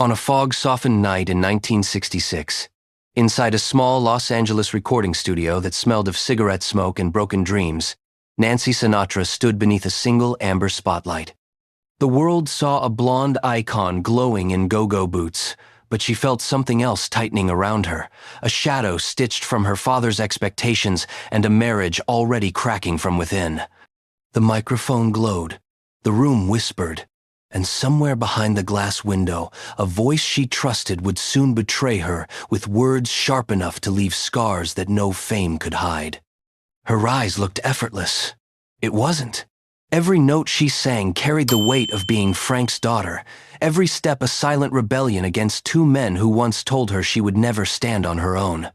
On a fog-softened night in 1966, inside a small Los Angeles recording studio that smelled of cigarette smoke and broken dreams, Nancy Sinatra stood beneath a single amber spotlight. The world saw a blonde icon glowing in go-go boots, but she felt something else tightening around her, a shadow stitched from her father's expectations and a marriage already cracking from within. The microphone glowed, the room whispered, and somewhere behind the glass window, a voice she trusted would soon betray her with words sharp enough to leave scars that no fame could hide. Her eyes looked effortless. It wasn't. Every note she sang carried the weight of being Frank's daughter, every step a silent rebellion against two men who once told her she would never stand on her own.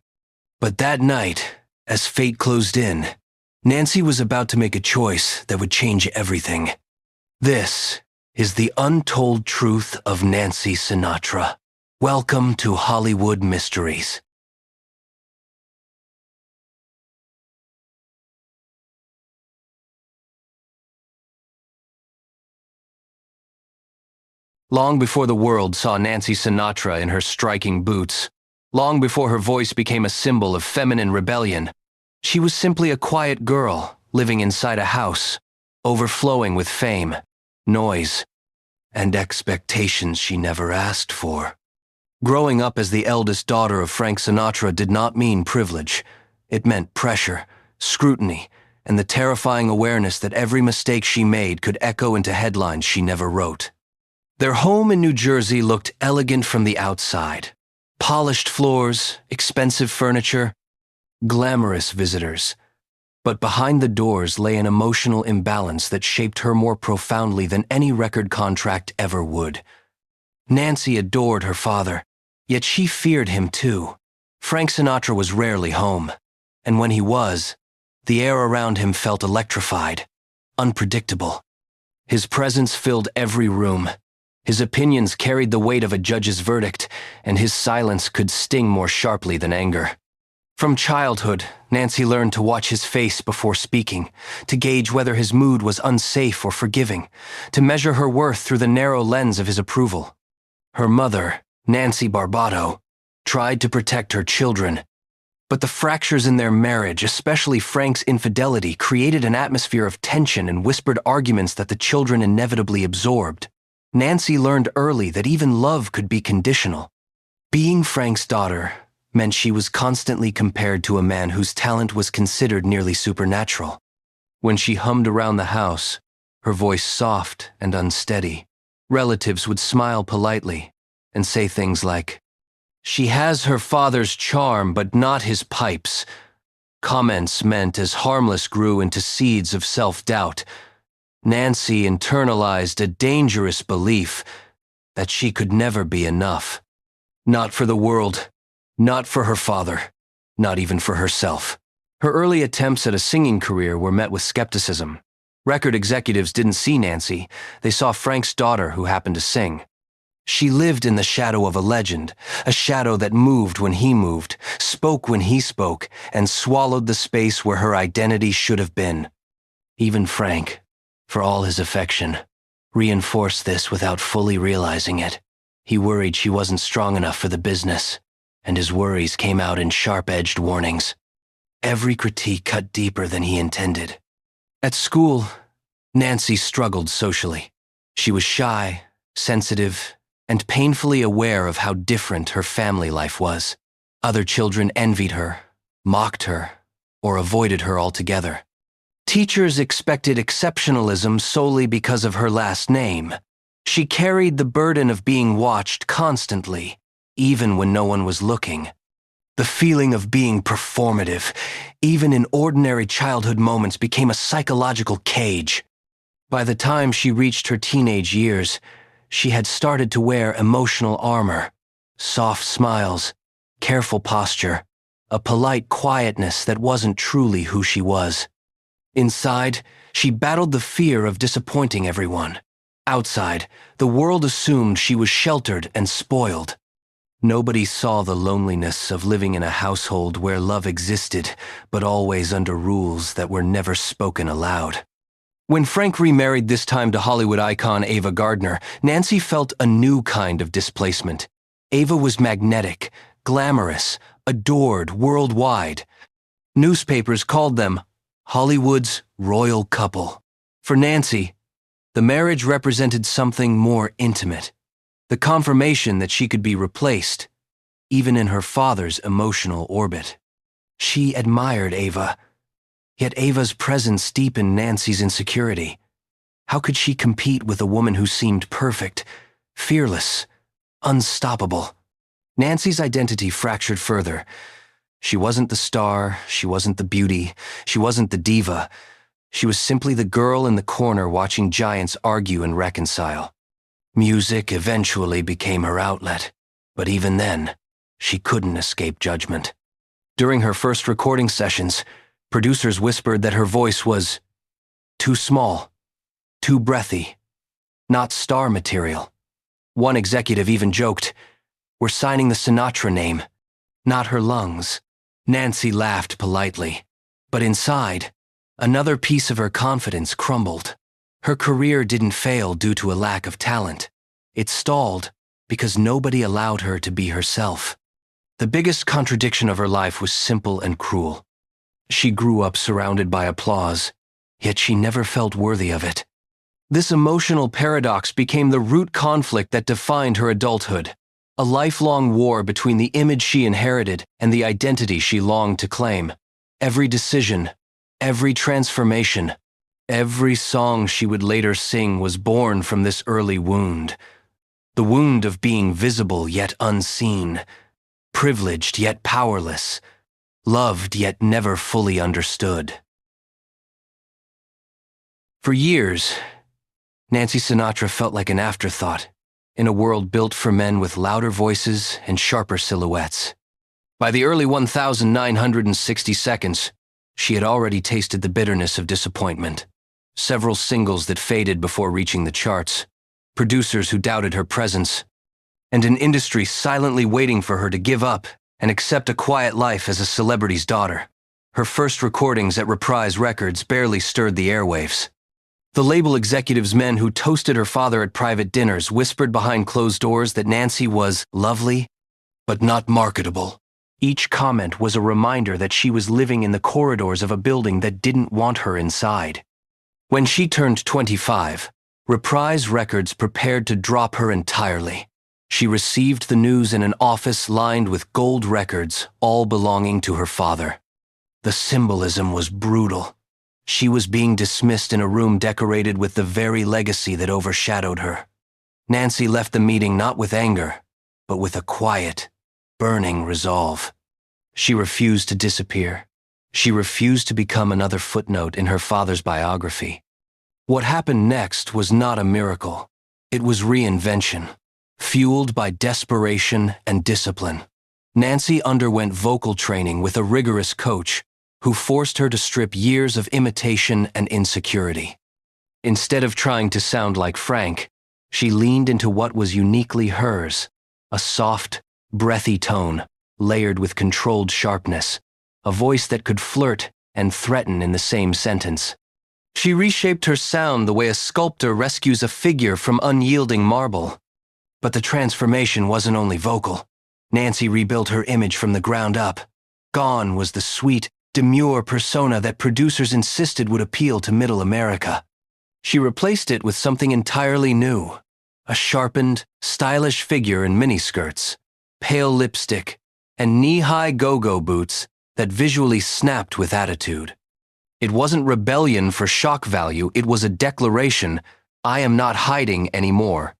But that night, as fate closed in, Nancy was about to make a choice that would change everything. This is the untold truth of Nancy Sinatra. Welcome to Hollywood Mysteries. Long before the world saw Nancy Sinatra in her striking boots, long before her voice became a symbol of feminine rebellion, she was simply a quiet girl living inside a house, overflowing with fame, noise, and expectations she never asked for. Growing up as the eldest daughter of Frank Sinatra did not mean privilege. It meant pressure, scrutiny, and the terrifying awareness that every mistake she made could echo into headlines she never wrote. Their home in New Jersey looked elegant from the outside. Polished floors, expensive furniture, glamorous visitors. But behind the doors lay an emotional imbalance that shaped her more profoundly than any record contract ever would. Nancy adored her father, yet she feared him too. Frank Sinatra was rarely home, and when he was, the air around him felt electrified, unpredictable. His presence filled every room. His opinions carried the weight of a judge's verdict, and his silence could sting more sharply than anger. From childhood, Nancy learned to watch his face before speaking, to gauge whether his mood was unsafe or forgiving, to measure her worth through the narrow lens of his approval. Her mother, Nancy Barbato, tried to protect her children, but the fractures in their marriage, especially Frank's infidelity, created an atmosphere of tension and whispered arguments that the children inevitably absorbed. Nancy learned early that even love could be conditional. Being Frank's daughter meant she was constantly compared to a man whose talent was considered nearly supernatural. When she hummed around the house, her voice soft and unsteady, relatives would smile politely and say things like, "She has her father's charm but not his pipes." Comments meant as harmless grew into seeds of self-doubt. Nancy internalized a dangerous belief that she could never be enough. Not for the world, not for her father, not even for herself. Her early attempts at a singing career were met with skepticism. Record executives didn't see Nancy, they saw Frank's daughter who happened to sing. She lived in the shadow of a legend, a shadow that moved when he moved, spoke when he spoke, and swallowed the space where her identity should have been. Even Frank, for all his affection, reinforced this without fully realizing it. He worried she wasn't strong enough for the business, and his worries came out in sharp-edged warnings. Every critique cut deeper than he intended. At school, Nancy struggled socially. She was shy, sensitive, and painfully aware of how different her family life was. Other children envied her, mocked her, or avoided her altogether. Teachers expected exceptionalism solely because of her last name. She carried the burden of being watched constantly, even when no one was looking. The feeling of being performative, even in ordinary childhood moments, became a psychological cage. By the time she reached her teenage years, she had started to wear emotional armor, soft smiles, careful posture, a polite quietness that wasn't truly who she was. Inside, she battled the fear of disappointing everyone. Outside, the world assumed she was sheltered and spoiled. Nobody saw the loneliness of living in a household where love existed, but always under rules that were never spoken aloud. When Frank remarried this time to Hollywood icon Ava Gardner, Nancy felt a new kind of displacement. Ava was magnetic, glamorous, adored worldwide. Newspapers called them Hollywood's royal couple. For Nancy, the marriage represented something more intimate, the confirmation that she could be replaced, even in her father's emotional orbit. She admired Ava, yet Ava's presence deepened Nancy's insecurity. How could she compete with a woman who seemed perfect, fearless, unstoppable? Nancy's identity fractured further. She wasn't the star, she wasn't the beauty, she wasn't the diva. She was simply the girl in the corner watching giants argue and reconcile. Music eventually became her outlet, but even then, she couldn't escape judgment. During her first recording sessions, producers whispered that her voice was too small, too breathy, not star material. One executive even joked, "We're signing the Sinatra name, not her lungs." Nancy laughed politely, but inside, another piece of her confidence crumbled. Her career didn't fail due to a lack of talent. It stalled because nobody allowed her to be herself. The biggest contradiction of her life was simple and cruel. She grew up surrounded by applause, yet she never felt worthy of it. This emotional paradox became the root conflict that defined her adulthood, a lifelong war between the image she inherited and the identity she longed to claim. Every decision, every transformation, every song she would later sing was born from this early wound. The wound of being visible yet unseen, privileged yet powerless, loved yet never fully understood. For years, Nancy Sinatra felt like an afterthought in a world built for men with louder voices and sharper silhouettes. By the early 1960 seconds, she had already tasted the bitterness of disappointment. Several singles that faded before reaching the charts, producers who doubted her presence, and an industry silently waiting for her to give up and accept a quiet life as a celebrity's daughter. Her first recordings at Reprise Records barely stirred the airwaves. The label executives' men who toasted her father at private dinners whispered behind closed doors that Nancy was lovely, but not marketable. Each comment was a reminder that she was living in the corridors of a building that didn't want her inside. When she turned 25, Reprise Records prepared to drop her entirely. She received the news in an office lined with gold records, all belonging to her father. The symbolism was brutal. She was being dismissed in a room decorated with the very legacy that overshadowed her. Nancy left the meeting not with anger, but with a quiet, burning resolve. She refused to disappear. She refused to become another footnote in her father's biography. What happened next was not a miracle. It was reinvention, fueled by desperation and discipline. Nancy underwent vocal training with a rigorous coach who forced her to strip years of imitation and insecurity. Instead of trying to sound like Frank, she leaned into what was uniquely hers, a soft, breathy tone, layered with controlled sharpness, a voice that could flirt and threaten in the same sentence. She reshaped her sound the way a sculptor rescues a figure from unyielding marble. But the transformation wasn't only vocal. Nancy rebuilt her image from the ground up. Gone was the sweet, demure persona that producers insisted would appeal to middle America. She replaced it with something entirely new, a sharpened, stylish figure in miniskirts, pale lipstick, and knee-high go-go boots that visually snapped with attitude. It wasn't rebellion for shock value, it was a declaration, "I am not hiding anymore."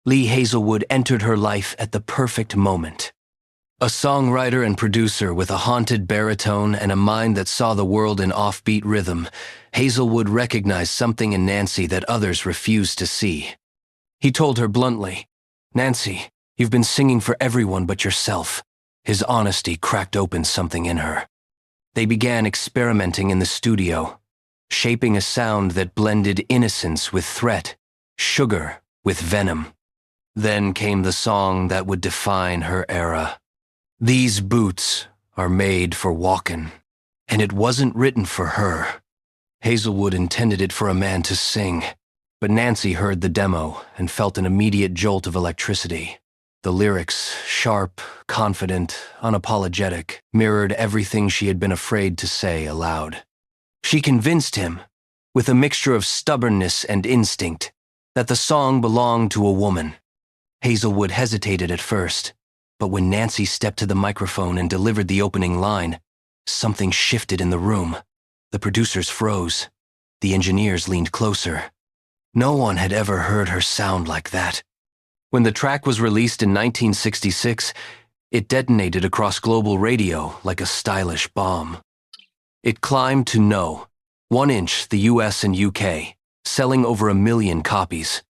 Lee Hazelwood entered her life at the perfect moment. A songwriter and producer with a haunted baritone and a mind that saw the world in offbeat rhythm, Hazelwood recognized something in Nancy that others refused to see. He told her bluntly, "Nancy, you've been singing for everyone but yourself." His honesty cracked open something in her. They began experimenting in the studio, shaping a sound that blended innocence with threat, sugar with venom. Then came the song that would define her era. These boots are made for walkin', and it wasn't written for her. Hazelwood intended it for a man to sing, but Nancy heard the demo and felt an immediate jolt of electricity. The lyrics, sharp, confident, unapologetic, mirrored everything she had been afraid to say aloud. She convinced him, with a mixture of stubbornness and instinct, that the song belonged to a woman. Hazelwood hesitated at first, but when Nancy stepped to the microphone and delivered the opening line, something shifted in the room. The producers froze. The engineers leaned closer. No one had ever heard her sound like that. When the track was released in 1966, it detonated across global radio like a stylish bomb. It climbed to No. 1 inch the US and UK, selling over 1 million copies.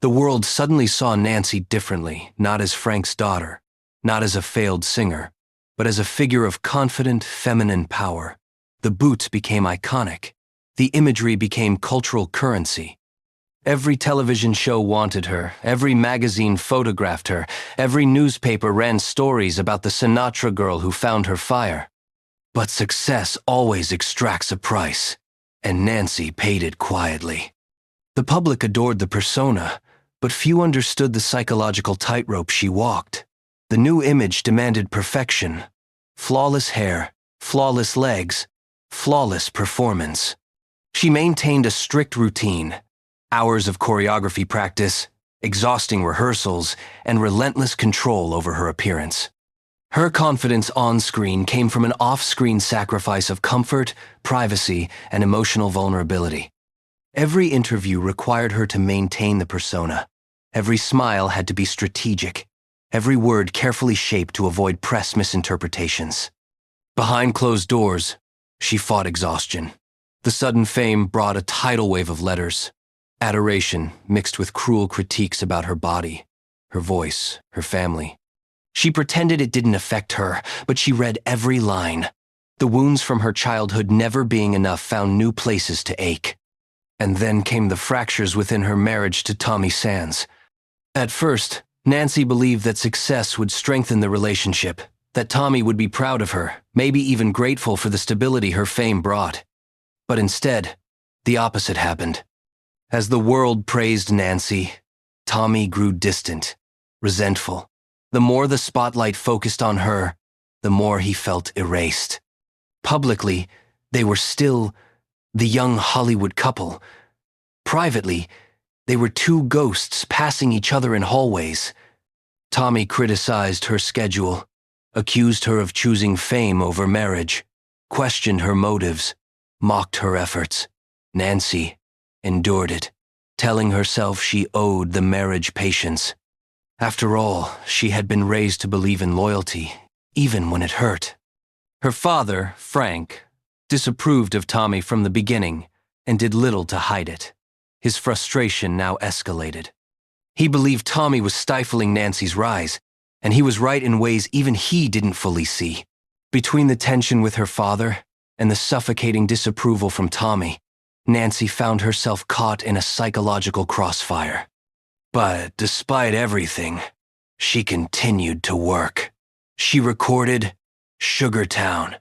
The world suddenly saw Nancy differently, not as Frank's daughter, not as a failed singer, but as a figure of confident, feminine power. The boots became iconic. The imagery became cultural currency. Every television show wanted her, every magazine photographed her, every newspaper ran stories about the Sinatra girl who found her fire. But success always extracts a price, and Nancy paid it quietly. The public adored the persona, but few understood the psychological tightrope she walked. The new image demanded perfection. Flawless hair, flawless legs, flawless performance. She maintained a strict routine, hours of choreography practice, exhausting rehearsals, and relentless control over her appearance. Her confidence on-screen came from an off-screen sacrifice of comfort, privacy, and emotional vulnerability. Every interview required her to maintain the persona. Every smile had to be strategic, every word carefully shaped to avoid press misinterpretations. Behind closed doors, she fought exhaustion. The sudden fame brought a tidal wave of letters, adoration mixed with cruel critiques about her body, her voice, her family. She pretended it didn't affect her, but she read every line. The wounds from her childhood never being enough found new places to ache. And then came the fractures within her marriage to Tommy Sands. At first, Nancy believed that success would strengthen the relationship, that Tommy would be proud of her, maybe even grateful for the stability her fame brought. But instead, the opposite happened. As the world praised Nancy, Tommy grew distant, resentful. The more the spotlight focused on her, the more he felt erased. Publicly, they were still the young Hollywood couple. Privately, they were two ghosts passing each other in hallways. Tommy criticized her schedule, accused her of choosing fame over marriage, questioned her motives, mocked her efforts. Nancy endured it, telling herself she owed the marriage patience. After all, she had been raised to believe in loyalty, even when it hurt. Her father, Frank, disapproved of Tommy from the beginning and did little to hide it. His frustration now escalated. He believed Tommy was stifling Nancy's rise, and he was right in ways even he didn't fully see. Between the tension with her father and the suffocating disapproval from Tommy, Nancy found herself caught in a psychological crossfire. But despite everything, she continued to work. She recorded Sugartown,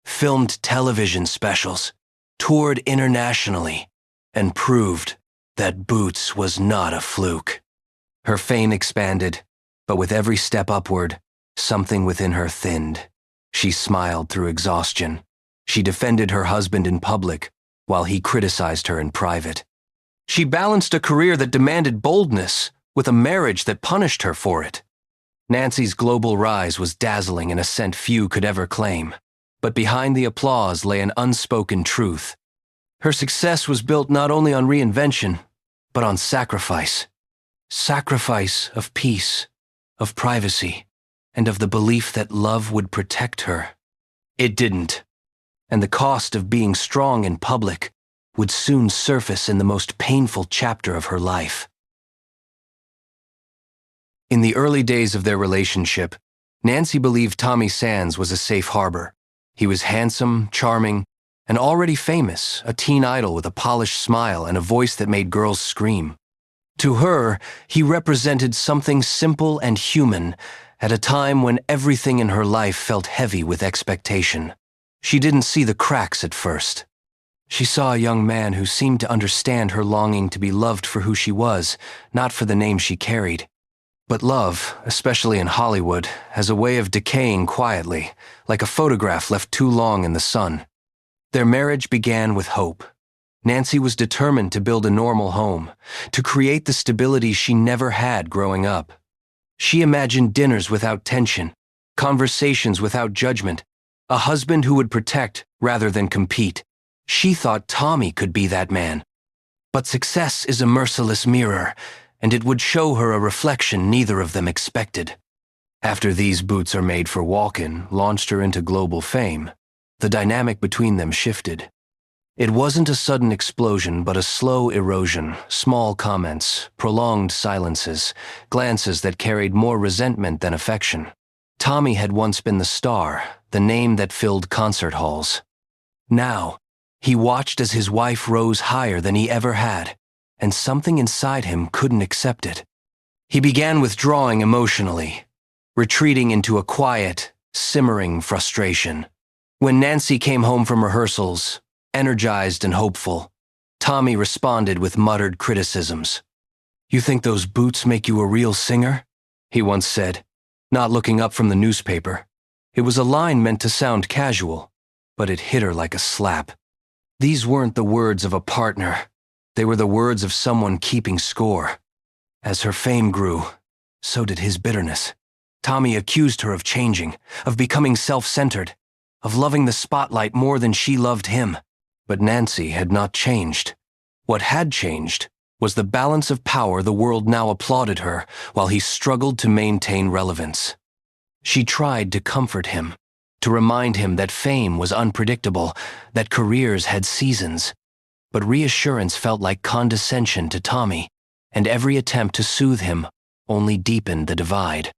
filmed television specials, toured internationally, and proved that Boots was not a fluke. Her fame expanded, but with every step upward, something within her thinned. She smiled through exhaustion. She defended her husband in public, while he criticized her in private. She balanced a career that demanded boldness with a marriage that punished her for it. Nancy's global rise was dazzling in a scent few could ever claim, but behind the applause lay an unspoken truth. Her success was built not only on reinvention, but on sacrifice. Sacrifice of peace, of privacy, and of the belief that love would protect her. It didn't, and the cost of being strong in public would soon surface in the most painful chapter of her life. In the early days of their relationship, Nancy believed Tommy Sands was a safe harbor. He was handsome, charming, and already famous, a teen idol with a polished smile and a voice that made girls scream. To her, he represented something simple and human at a time when everything in her life felt heavy with expectation. She didn't see the cracks at first. She saw a young man who seemed to understand her longing to be loved for who she was, not for the name she carried. But love, especially in Hollywood, has a way of decaying quietly, like a photograph left too long in the sun. Their marriage began with hope. Nancy was determined to build a normal home, to create the stability she never had growing up. She imagined dinners without tension, conversations without judgment, a husband who would protect rather than compete. She thought Tommy could be that man. But success is a merciless mirror, and it would show her a reflection neither of them expected. After These Boots Are Made for Walkin' launched her into global fame, the dynamic between them shifted. It wasn't a sudden explosion, but a slow erosion, small comments, prolonged silences, glances that carried more resentment than affection. Tommy had once been the star, the name that filled concert halls. Now, he watched as his wife rose higher than he ever had, and something inside him couldn't accept it. He began withdrawing emotionally, retreating into a quiet, simmering frustration. When Nancy came home from rehearsals, energized and hopeful, Tommy responded with muttered criticisms. "You think those boots make you a real singer?" he once said, not looking up from the newspaper. It was a line meant to sound casual, but it hit her like a slap. These weren't the words of a partner. They were the words of someone keeping score. As her fame grew, so did his bitterness. Tommy accused her of changing, of becoming self-centered, of loving the spotlight more than she loved him. But Nancy had not changed. What had changed was the balance of power the world now applauded her while he struggled to maintain relevance. She tried to comfort him, to remind him that fame was unpredictable, that careers had seasons. But reassurance felt like condescension to Tommy, and every attempt to soothe him only deepened the divide.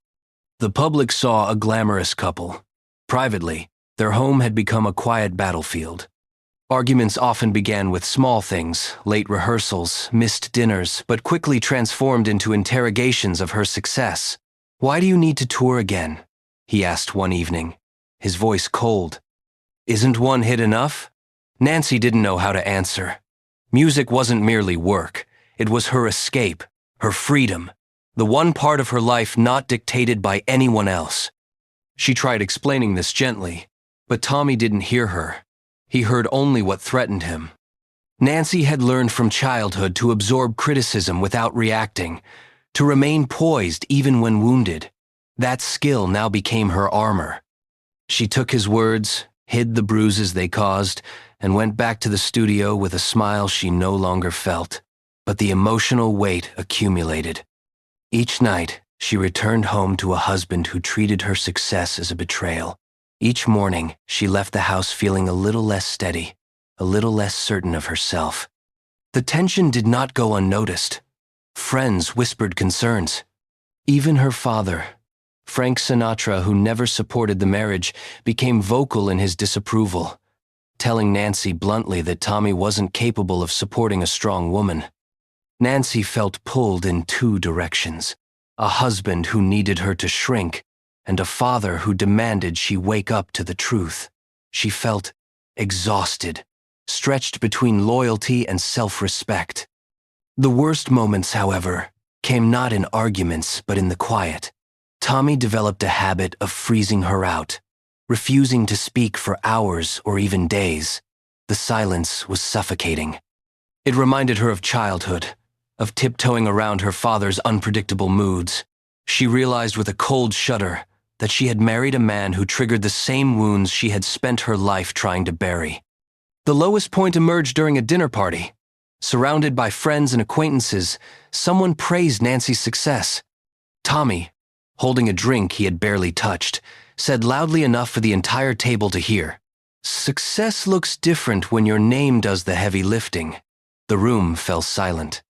The public saw a glamorous couple. Privately, their home had become a quiet battlefield. Arguments often began with small things, late rehearsals, missed dinners, but quickly transformed into interrogations of her success. "Why do you need to tour again?" he asked one evening, his voice cold. "Isn't one hit enough?" Nancy didn't know how to answer. Music wasn't merely work. It was her escape, her freedom, the one part of her life not dictated by anyone else. She tried explaining this gently, but Tommy didn't hear her. He heard only what threatened him. Nancy had learned from childhood to absorb criticism without reacting, to remain poised even when wounded. That skill now became her armor. She took his words, hid the bruises they caused, and went back to the studio with a smile she no longer felt. But the emotional weight accumulated. Each night, she returned home to a husband who treated her success as a betrayal. Each morning, she left the house feeling a little less steady, a little less certain of herself. The tension did not go unnoticed. Friends whispered concerns. Even her father, Frank Sinatra, who never supported the marriage, became vocal in his disapproval, telling Nancy bluntly that Tommy wasn't capable of supporting a strong woman. Nancy felt pulled in two directions: a husband who needed her to shrink, and a father who demanded she wake up to the truth. She felt exhausted, stretched between loyalty and self-respect. The worst moments, however, came not in arguments but in the quiet. Tommy developed a habit of freezing her out, refusing to speak for hours or even days. The silence was suffocating. It reminded her of childhood, of tiptoeing around her father's unpredictable moods. She realized with a cold shudder that she had married a man who triggered the same wounds she had spent her life trying to bury. The lowest point emerged during a dinner party. Surrounded by friends and acquaintances, someone praised Nancy's success. Tommy, holding a drink he had barely touched, said loudly enough for the entire table to hear, "Success looks different when your name does the heavy lifting." The room fell silent.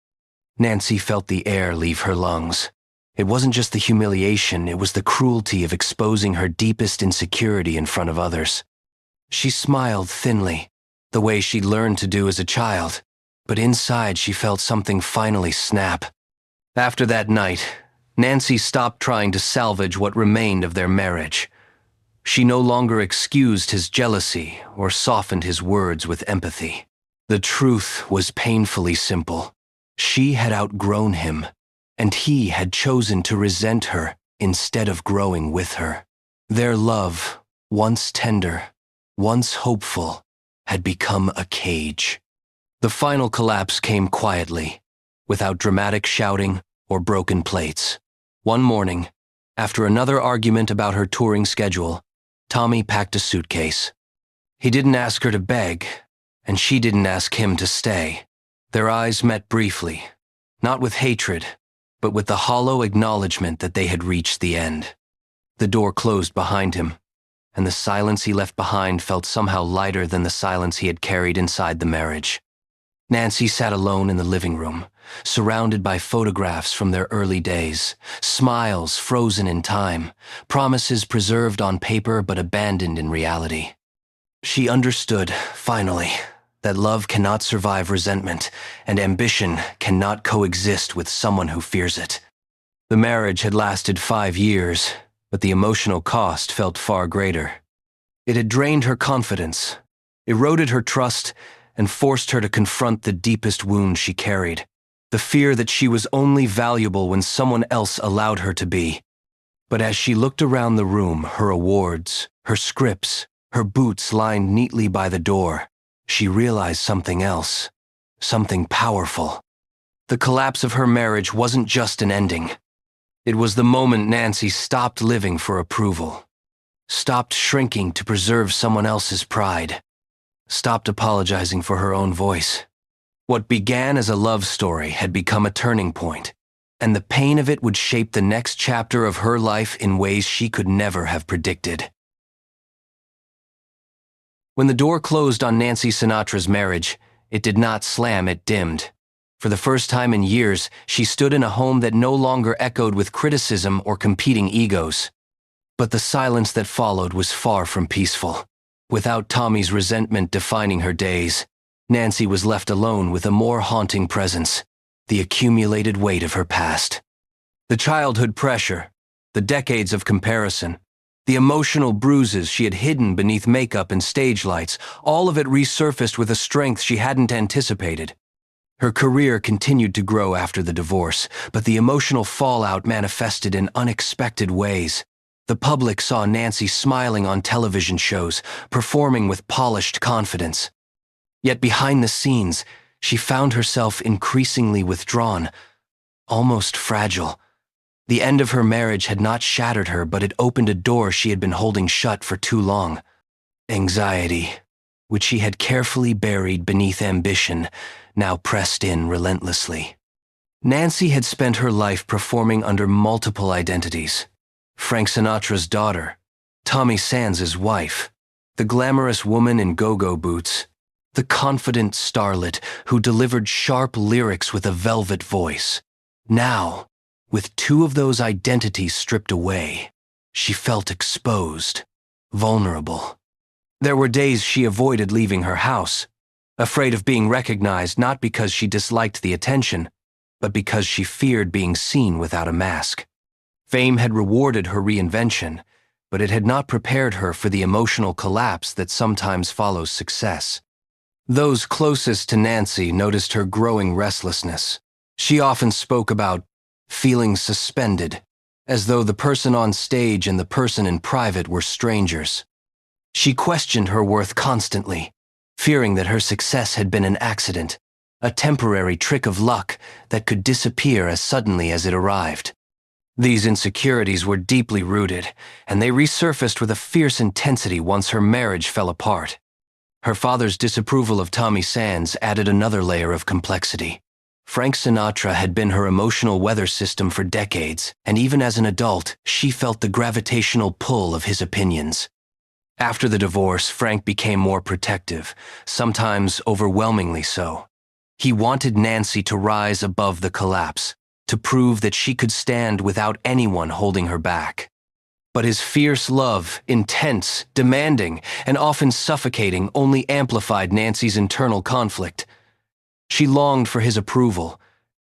Nancy felt the air leave her lungs. It wasn't just the humiliation, it was the cruelty of exposing her deepest insecurity in front of others. She smiled thinly, the way she'd learned to do as a child, but inside she felt something finally snap. After that night, Nancy stopped trying to salvage what remained of their marriage. She no longer excused his jealousy or softened his words with empathy. The truth was painfully simple. She had outgrown him, and he had chosen to resent her instead of growing with her. Their love, once tender, once hopeful, had become a cage. The final collapse came quietly, without dramatic shouting or broken plates. One morning, after another argument about her touring schedule, Tommy packed a suitcase. He didn't ask her to beg, and she didn't ask him to stay. Their eyes met briefly, not with hatred, but with the hollow acknowledgement that they had reached the end. The door closed behind him, and the silence he left behind felt somehow lighter than the silence he had carried inside the marriage. Nancy sat alone in the living room, surrounded by photographs from their early days, smiles frozen in time, promises preserved on paper but abandoned in reality. She understood, finally, that love cannot survive resentment, and ambition cannot coexist with someone who fears it. The marriage had lasted 5 years, but the emotional cost felt far greater. It had drained her confidence, eroded her trust, and forced her to confront the deepest wound she carried, the fear that she was only valuable when someone else allowed her to be. But as she looked around the room, her awards, her scripts, her boots lined neatly by the door, she realized something else, something powerful. The collapse of her marriage wasn't just an ending. It was the moment Nancy stopped living for approval, stopped shrinking to preserve someone else's pride, stopped apologizing for her own voice. What began as a love story had become a turning point, and the pain of it would shape the next chapter of her life in ways she could never have predicted. When the door closed on Nancy Sinatra's marriage, it did not slam, it dimmed. For the first time in years, she stood in a home that no longer echoed with criticism or competing egos. But the silence that followed was far from peaceful. Without Tommy's resentment defining her days, Nancy was left alone with a more haunting presence, the accumulated weight of her past. The childhood pressure, the decades of comparison, the emotional bruises she had hidden beneath makeup and stage lights, all of it resurfaced with a strength she hadn't anticipated. Her career continued to grow after the divorce, but the emotional fallout manifested in unexpected ways. The public saw Nancy smiling on television shows, performing with polished confidence. Yet behind the scenes, she found herself increasingly withdrawn, almost fragile. The end of her marriage had not shattered her, but it opened a door she had been holding shut for too long. Anxiety, which she had carefully buried beneath ambition, now pressed in relentlessly. Nancy had spent her life performing under multiple identities. Frank Sinatra's daughter, Tommy Sands' wife, the glamorous woman in go-go boots, the confident starlet who delivered sharp lyrics with a velvet voice. Now, with 2 of those identities stripped away, she felt exposed, vulnerable. There were days she avoided leaving her house, afraid of being recognized not because she disliked the attention, but because she feared being seen without a mask. Fame had rewarded her reinvention, but it had not prepared her for the emotional collapse that sometimes follows success. Those closest to Nancy noticed her growing restlessness. She often spoke about feeling suspended, as though the person on stage and the person in private were strangers. She questioned her worth constantly, fearing that her success had been an accident, a temporary trick of luck that could disappear as suddenly as it arrived. These insecurities were deeply rooted, and they resurfaced with a fierce intensity once her marriage fell apart. Her father's disapproval of Tommy Sands added another layer of complexity. Frank Sinatra had been her emotional weather system for decades, and even as an adult, she felt the gravitational pull of his opinions. After the divorce, Frank became more protective, sometimes overwhelmingly so. He wanted Nancy to rise above the collapse, to prove that she could stand without anyone holding her back. But his fierce love, intense, demanding, and often suffocating, only amplified Nancy's internal conflict. She longed for his approval,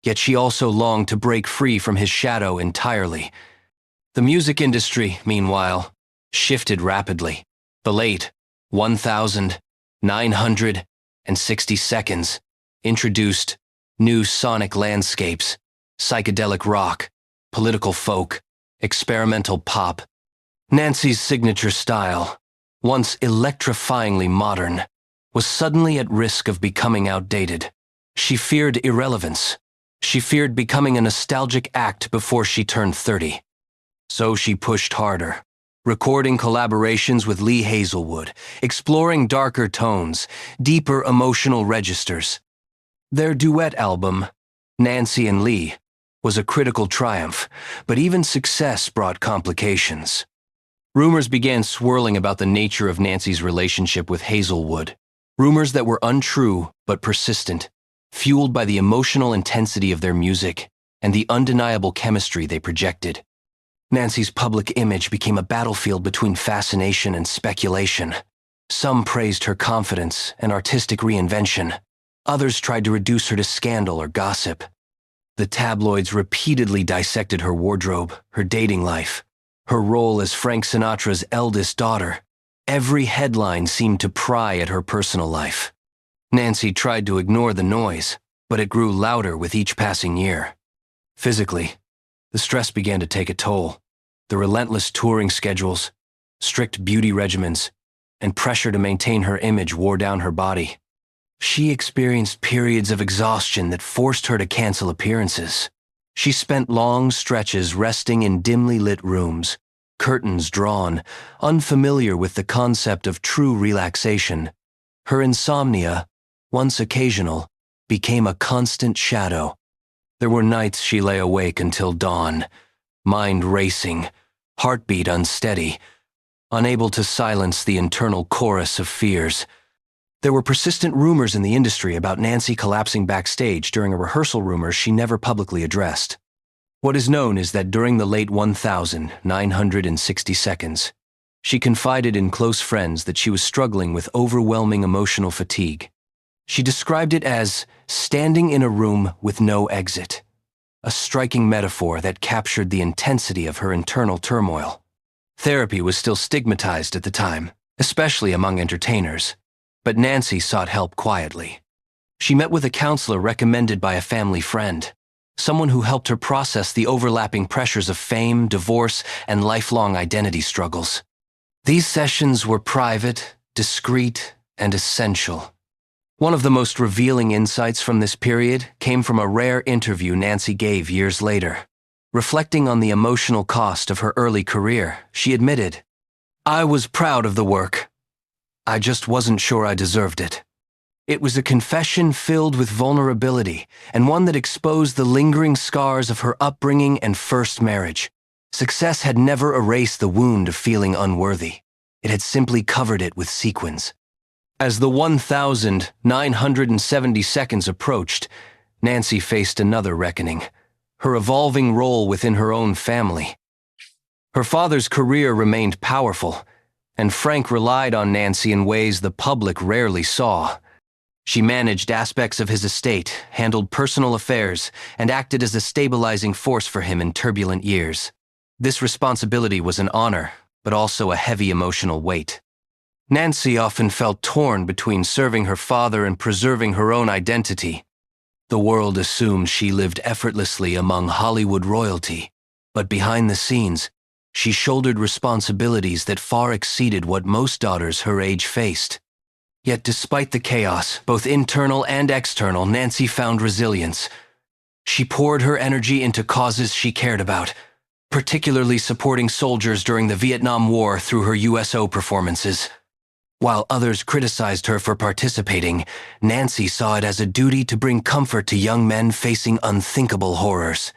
yet she also longed to break free from his shadow entirely. The music industry, meanwhile, shifted rapidly. The late 1900 and 60 Seconds introduced new sonic landscapes, psychedelic rock, political folk, experimental pop. Nancy's signature style, once electrifyingly modern, was suddenly at risk of becoming outdated. She feared irrelevance. She feared becoming a nostalgic act before she turned 30. So she pushed harder, recording collaborations with Lee Hazelwood, exploring darker tones, deeper emotional registers. Their duet album, Nancy and Lee, was a critical triumph, but even success brought complications. Rumors began swirling about the nature of Nancy's relationship with Hazelwood, rumors that were untrue but persistent, fueled by the emotional intensity of their music and the undeniable chemistry they projected. Nancy's public image became a battlefield between fascination and speculation. Some praised her confidence and artistic reinvention. Others tried to reduce her to scandal or gossip. The tabloids repeatedly dissected her wardrobe, her dating life, her role as Frank Sinatra's eldest daughter. Every headline seemed to pry at her personal life. Nancy tried to ignore the noise, but it grew louder with each passing year. Physically, the stress began to take a toll. The relentless touring schedules, strict beauty regimens, and pressure to maintain her image wore down her body. She experienced periods of exhaustion that forced her to cancel appearances. She spent long stretches resting in dimly lit rooms, curtains drawn, unfamiliar with the concept of true relaxation. Her insomnia, once occasional, became a constant shadow. There were nights she lay awake until dawn, mind racing, heartbeat unsteady, unable to silence the internal chorus of fears. There were persistent rumors in the industry about Nancy collapsing backstage during a rehearsal rumor she never publicly addressed. What is known is that during the late 1960 seconds, she confided in close friends that she was struggling with overwhelming emotional fatigue. She described it as standing in a room with no exit, a striking metaphor that captured the intensity of her internal turmoil. Therapy was still stigmatized at the time, especially among entertainers, but Nancy sought help quietly. She met with a counselor recommended by a family friend, someone who helped her process the overlapping pressures of fame, divorce, and lifelong identity struggles. These sessions were private, discreet, and essential. One of the most revealing insights from this period came from a rare interview Nancy gave years later. Reflecting on the emotional cost of her early career, she admitted, "I was proud of the work. I just wasn't sure I deserved it." It was a confession filled with vulnerability, and one that exposed the lingering scars of her upbringing and first marriage. Success had never erased the wound of feeling unworthy. It had simply covered it with sequins. As the 1970 seconds approached, Nancy faced another reckoning, her evolving role within her own family. Her father's career remained powerful, and Frank relied on Nancy in ways the public rarely saw. She managed aspects of his estate, handled personal affairs, and acted as a stabilizing force for him in turbulent years. This responsibility was an honor, but also a heavy emotional weight. Nancy often felt torn between serving her father and preserving her own identity. The world assumed she lived effortlessly among Hollywood royalty, but behind the scenes, she shouldered responsibilities that far exceeded what most daughters her age faced. Yet despite the chaos, both internal and external, Nancy found resilience. She poured her energy into causes she cared about, particularly supporting soldiers during the Vietnam War through her USO performances. While others criticized her for participating, Nancy saw it as a duty to bring comfort to young men facing unthinkable horrors.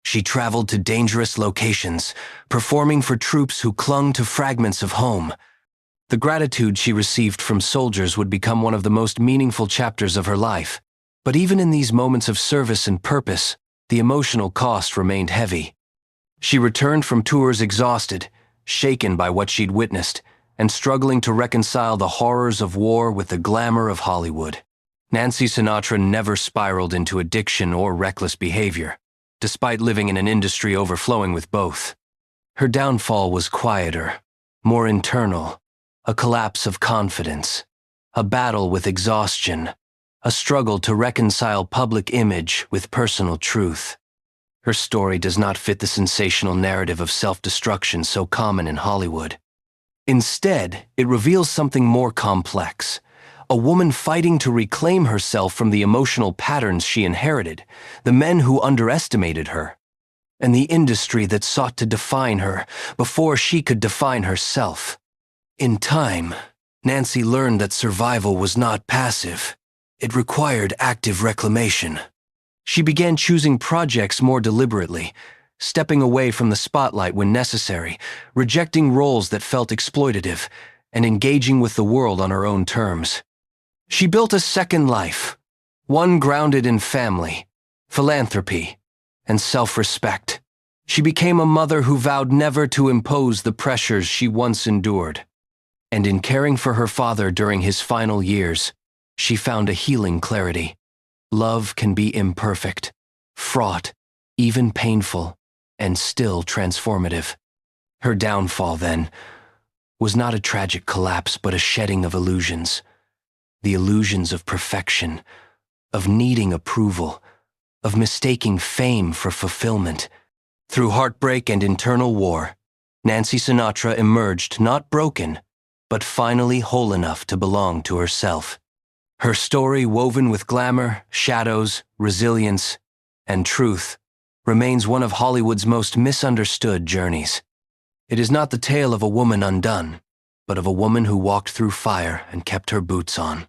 She traveled to dangerous locations, performing for troops who clung to fragments of home. The gratitude she received from soldiers would become one of the most meaningful chapters of her life. But even in these moments of service and purpose, the emotional cost remained heavy. She returned from tours exhausted, shaken by what she'd witnessed, and struggling to reconcile the horrors of war with the glamour of Hollywood. Nancy Sinatra never spiraled into addiction or reckless behavior, despite living in an industry overflowing with both. Her downfall was quieter, more internal, a collapse of confidence. a battle with exhaustion, a struggle to reconcile public image with personal truth. Her story does not fit the sensational narrative of self-destruction so common in Hollywood. Instead, it reveals something more complex. A woman fighting to reclaim herself from the emotional patterns she inherited, the men who underestimated her, and the industry that sought to define her before she could define herself. In time, Nancy learned that survival was not passive. It required active reclamation. She began choosing projects more deliberately, stepping away from the spotlight when necessary, rejecting roles that felt exploitative, and engaging with the world on her own terms. She built a second life, one grounded in family, philanthropy, and self-respect. She became a mother who vowed never to impose the pressures she once endured. And in caring for her father during his final years, she found a healing clarity. Love can be imperfect, fraught, even painful, and still transformative. Her downfall, then, was not a tragic collapse but a shedding of illusions. The illusions of perfection, of needing approval, of mistaking fame for fulfillment. Through heartbreak and internal war, Nancy Sinatra emerged not broken, but finally whole enough to belong to herself. Her story, woven with glamour, shadows, resilience, and truth, remains one of Hollywood's most misunderstood journeys. It is not the tale of a woman undone, but of a woman who walked through fire and kept her boots on.